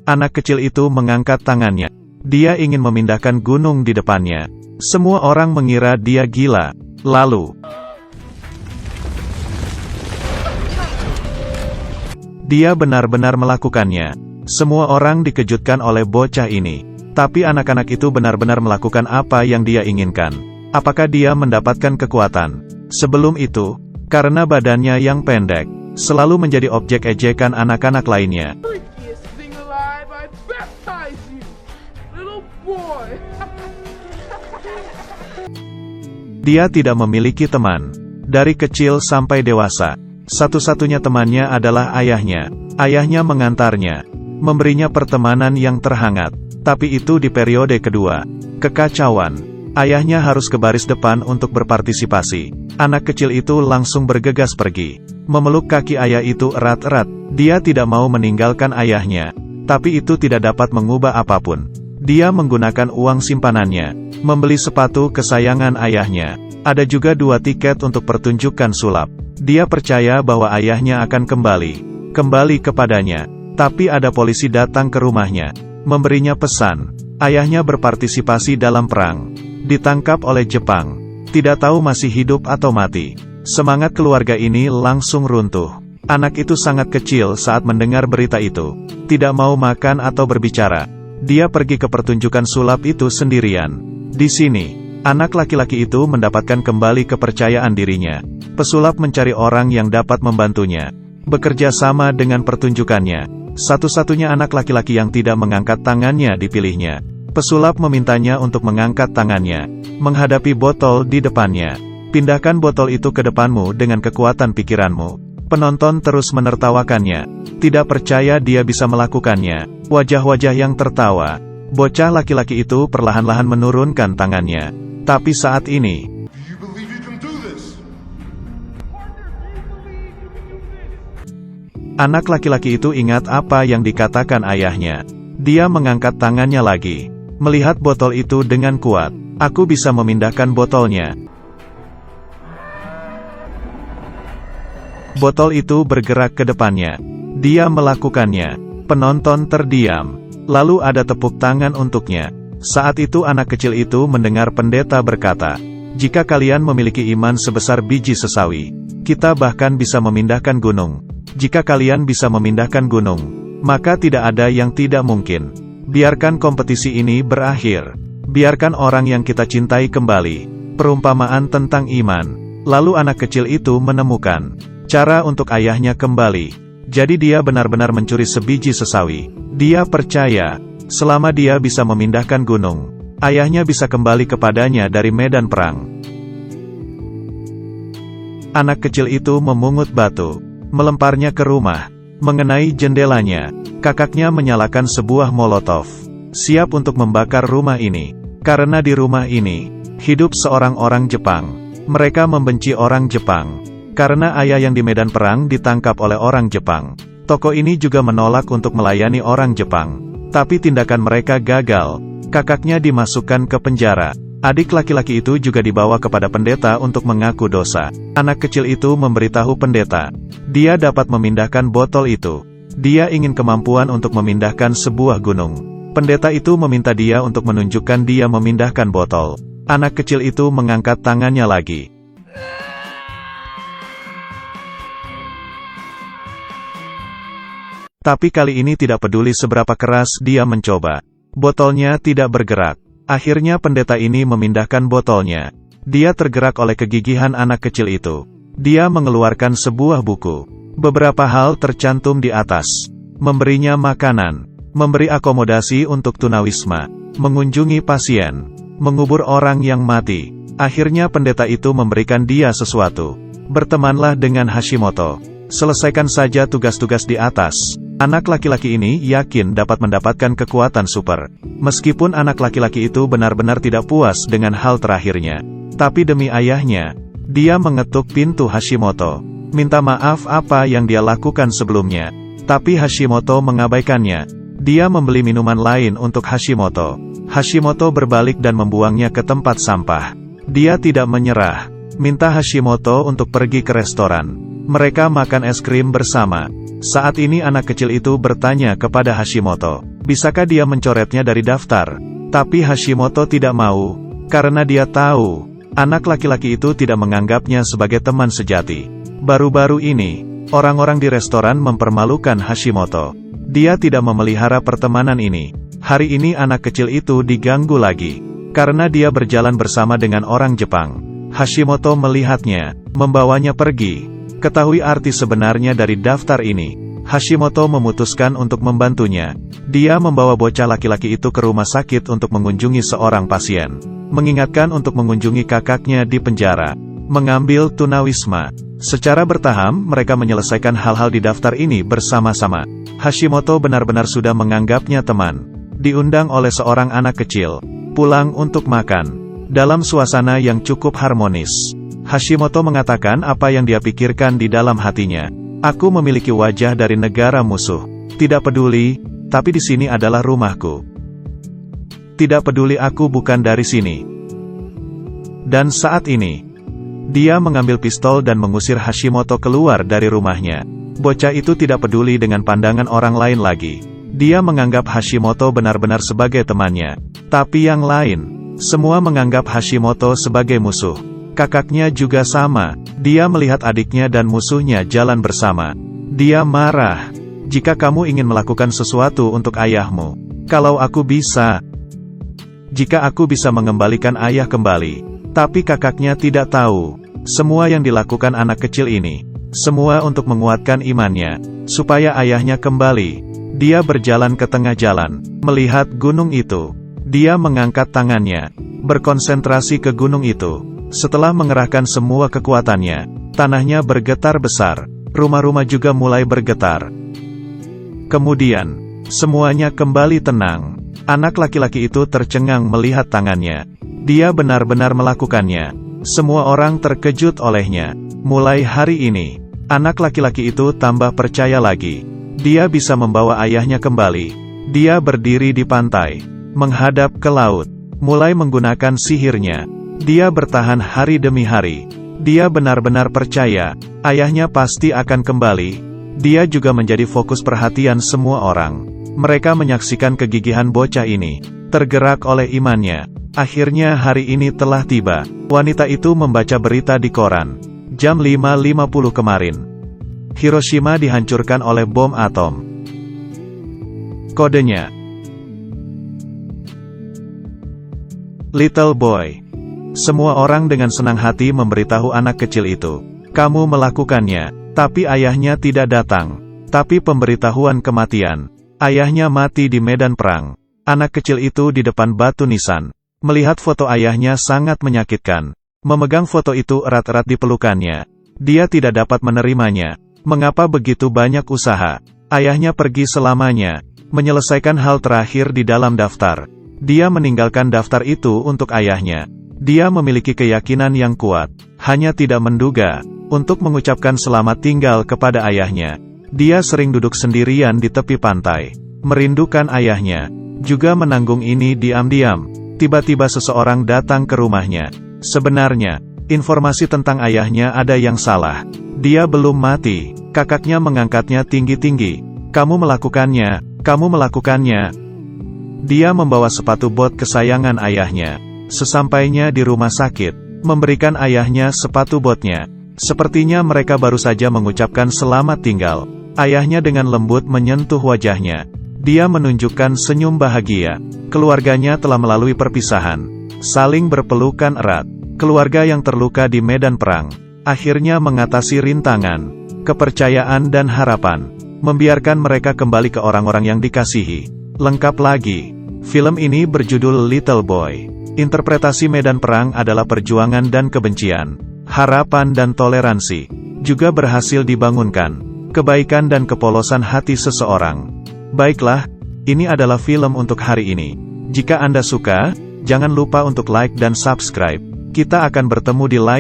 Anak kecil itu mengangkat tangannya. Dia ingin memindahkan gunung di depannya. Semua orang mengira dia gila. Lalu, dia benar-benar melakukannya. Semua orang dikejutkan oleh bocah ini. Tapi anak-anak itu benar-benar melakukan apa yang dia inginkan. Apakah dia mendapatkan kekuatan? Sebelum itu, karena badannya yang pendek, selalu menjadi objek ejekan anak-anak lainnya. Dia tidak memiliki teman. Dari kecil sampai dewasa, satu-satunya temannya adalah ayahnya. Ayahnya mengantarnya, memberinya pertemanan yang terhangat. Tapi itu di periode kedua. Kekacauan. Ayahnya harus ke baris depan untuk berpartisipasi. Anak kecil itu langsung bergegas pergi. Memeluk kaki ayah itu erat-erat. Dia tidak mau meninggalkan ayahnya. Tapi itu tidak dapat mengubah apapun. Dia menggunakan uang simpanannya, membeli sepatu kesayangan ayahnya. Ada juga 2 tiket untuk pertunjukan sulap. Dia percaya bahwa ayahnya akan kembali kepadanya. Tapi ada polisi datang ke rumahnya, memberinya pesan. Ayahnya berpartisipasi dalam perang, ditangkap oleh Jepang. Tidak tahu masih hidup atau mati. Semangat keluarga ini langsung runtuh. Anak itu sangat kecil saat mendengar berita itu. Tidak mau makan atau berbicara. Dia pergi ke pertunjukan sulap itu sendirian. Di sini, anak laki-laki itu mendapatkan kembali kepercayaan dirinya. Pesulap mencari orang yang dapat membantunya, bekerja sama dengan pertunjukannya. Satu-satunya anak laki-laki yang tidak mengangkat tangannya dipilihnya. Pesulap memintanya untuk mengangkat tangannya, menghadapi botol di depannya. Pindahkan botol itu ke depanmu dengan kekuatan pikiranmu. Penonton terus menertawakannya. Tidak percaya dia bisa melakukannya. Wajah-wajah yang tertawa. Bocah laki-laki itu perlahan-lahan menurunkan tangannya. Tapi saat ini, anak laki-laki itu ingat apa yang dikatakan ayahnya. Dia mengangkat tangannya lagi, melihat botol itu dengan kuat. Aku bisa memindahkan botolnya. Botol itu bergerak ke depannya. Dia melakukannya. Penonton terdiam. Lalu ada tepuk tangan untuknya. Saat itu anak kecil itu mendengar pendeta berkata, "Jika kalian memiliki iman sebesar biji sesawi, kita bahkan bisa memindahkan gunung. Jika kalian bisa memindahkan gunung, maka tidak ada yang tidak mungkin. Biarkan kompetisi ini berakhir. Biarkan orang yang kita cintai kembali." Perumpamaan tentang iman. Lalu anak kecil itu menemukan cara untuk ayahnya kembali. Jadi dia benar-benar mencuri sebiji sesawi. Dia percaya, selama dia bisa memindahkan gunung, ayahnya bisa kembali kepadanya dari medan perang. Anak kecil itu memungut batu, melemparnya ke rumah, mengenai jendelanya. Kakaknya menyalakan sebuah molotov, siap untuk membakar rumah ini. Karena di rumah ini, hidup seorang orang Jepang. Mereka membenci orang Jepang. Karena ayah yang di medan perang ditangkap oleh orang Jepang. Toko ini juga menolak untuk melayani orang Jepang. Tapi tindakan mereka gagal. Kakaknya dimasukkan ke penjara. Adik laki-laki itu juga dibawa kepada pendeta untuk mengaku dosa. Anak kecil itu memberitahu pendeta, dia dapat memindahkan botol itu. Dia ingin kemampuan untuk memindahkan sebuah gunung. Pendeta itu meminta dia untuk menunjukkan dia memindahkan botol. Anak kecil itu mengangkat tangannya lagi. Tapi kali ini tidak peduli seberapa keras dia mencoba. Botolnya tidak bergerak. Akhirnya pendeta ini memindahkan botolnya. Dia tergerak oleh kegigihan anak kecil itu. Dia mengeluarkan sebuah buku. Beberapa hal tercantum di atas. Memberinya makanan, memberi akomodasi untuk tunawisma, mengunjungi pasien, mengubur orang yang mati. Akhirnya pendeta itu memberikan dia sesuatu. Bertemanlah dengan Hashimoto. Selesaikan saja tugas-tugas di atas. Anak laki-laki ini yakin dapat mendapatkan kekuatan super. Meskipun anak laki-laki itu benar-benar tidak puas dengan hal terakhirnya. Tapi demi ayahnya, dia mengetuk pintu Hashimoto. Minta maaf apa yang dia lakukan sebelumnya. Tapi Hashimoto mengabaikannya. Dia membeli minuman lain untuk Hashimoto. Hashimoto berbalik dan membuangnya ke tempat sampah. Dia tidak menyerah. Minta Hashimoto untuk pergi ke restoran. Mereka makan es krim bersama. Saat ini anak kecil itu bertanya kepada Hashimoto, bisakah dia mencoretnya dari daftar? Tapi Hashimoto tidak mau, karena dia tahu, anak laki-laki itu tidak menganggapnya sebagai teman sejati. Baru-baru ini, orang-orang di restoran mempermalukan Hashimoto. Dia tidak memelihara pertemanan ini. Hari ini anak kecil itu diganggu lagi, karena dia berjalan bersama dengan orang Jepang. Hashimoto melihatnya, membawanya pergi. Ketahui arti sebenarnya dari daftar ini, Hashimoto memutuskan untuk membantunya. Dia membawa bocah laki-laki itu ke rumah sakit untuk mengunjungi seorang pasien. Mengingatkan untuk mengunjungi kakaknya di penjara. Mengambil tunawisma. Secara bertahap, mereka menyelesaikan hal-hal di daftar ini bersama-sama. Hashimoto benar-benar sudah menganggapnya teman. Diundang oleh seorang anak kecil. Pulang untuk makan. Dalam suasana yang cukup harmonis. Hashimoto mengatakan apa yang dia pikirkan di dalam hatinya. Aku memiliki wajah dari negara musuh. Tidak peduli, tapi di sini adalah rumahku. Tidak peduli aku bukan dari sini. Dan saat ini, dia mengambil pistol dan mengusir Hashimoto keluar dari rumahnya. Bocah itu tidak peduli dengan pandangan orang lain lagi. Dia menganggap Hashimoto benar-benar sebagai temannya. Tapi yang lain, semua menganggap Hashimoto sebagai musuh. Kakaknya juga sama, dia melihat adiknya dan musuhnya jalan bersama. Dia marah. Jika kamu ingin melakukan sesuatu untuk ayahmu, kalau aku bisa. Jika aku bisa mengembalikan ayah kembali. Tapi kakaknya tidak tahu. Semua yang dilakukan anak kecil ini, semua untuk menguatkan imannya, supaya ayahnya kembali. Dia berjalan ke tengah jalan, melihat gunung itu. Dia mengangkat tangannya, berkonsentrasi ke gunung itu. Setelah mengerahkan semua kekuatannya, tanahnya bergetar besar, rumah-rumah juga mulai bergetar. Kemudian, semuanya kembali tenang. Anak laki-laki itu tercengang melihat tangannya. Dia benar-benar melakukannya. Semua orang terkejut olehnya. Mulai hari ini, anak laki-laki itu tambah percaya lagi. Dia bisa membawa ayahnya kembali. Dia berdiri di pantai, menghadap ke laut, mulai menggunakan sihirnya. Dia bertahan hari demi hari. Dia benar-benar percaya, ayahnya pasti akan kembali. Dia juga menjadi fokus perhatian semua orang. Mereka menyaksikan kegigihan bocah ini, tergerak oleh imannya. Akhirnya hari ini telah tiba. Wanita itu membaca berita di koran. Jam 5.50 kemarin. Hiroshima dihancurkan oleh bom atom. Kodenya Little Boy. Semua orang dengan senang hati memberitahu anak kecil itu. Kamu melakukannya, tapi ayahnya tidak datang. Tapi pemberitahuan kematian. Ayahnya mati di medan perang. Anak kecil itu di depan batu nisan. Melihat foto ayahnya sangat menyakitkan. Memegang foto itu erat-erat di pelukannya. Dia tidak dapat menerimanya. Mengapa begitu banyak usaha? Ayahnya pergi selamanya. Menyelesaikan hal terakhir di dalam daftar. Dia meninggalkan daftar itu untuk ayahnya. Dia memiliki keyakinan yang kuat, hanya tidak menduga, untuk mengucapkan selamat tinggal kepada ayahnya. Dia sering duduk sendirian di tepi pantai, merindukan ayahnya, juga menanggung ini diam-diam. Tiba-tiba seseorang datang ke rumahnya. Sebenarnya, informasi tentang ayahnya ada yang salah. Dia belum mati. Kakaknya mengangkatnya tinggi-tinggi. Kamu melakukannya, kamu melakukannya. Dia membawa sepatu bot kesayangan ayahnya. Sesampainya di rumah sakit, memberikan ayahnya sepatu botnya. Sepertinya mereka baru saja mengucapkan selamat tinggal. Ayahnya dengan lembut menyentuh wajahnya. Dia menunjukkan senyum bahagia. Keluarganya telah melalui perpisahan. Saling berpelukan erat. Keluarga yang terluka di medan perang. Akhirnya mengatasi rintangan, kepercayaan dan harapan. Membiarkan mereka kembali ke orang-orang yang dikasihi. Lengkap lagi. Film ini berjudul Little Boy. Interpretasi medan perang adalah perjuangan dan kebencian, harapan dan toleransi, juga berhasil dibangunkan, kebaikan dan kepolosan hati seseorang. Baiklah, ini adalah film untuk hari ini. Jika Anda suka, jangan lupa untuk like dan subscribe. Kita akan bertemu di lain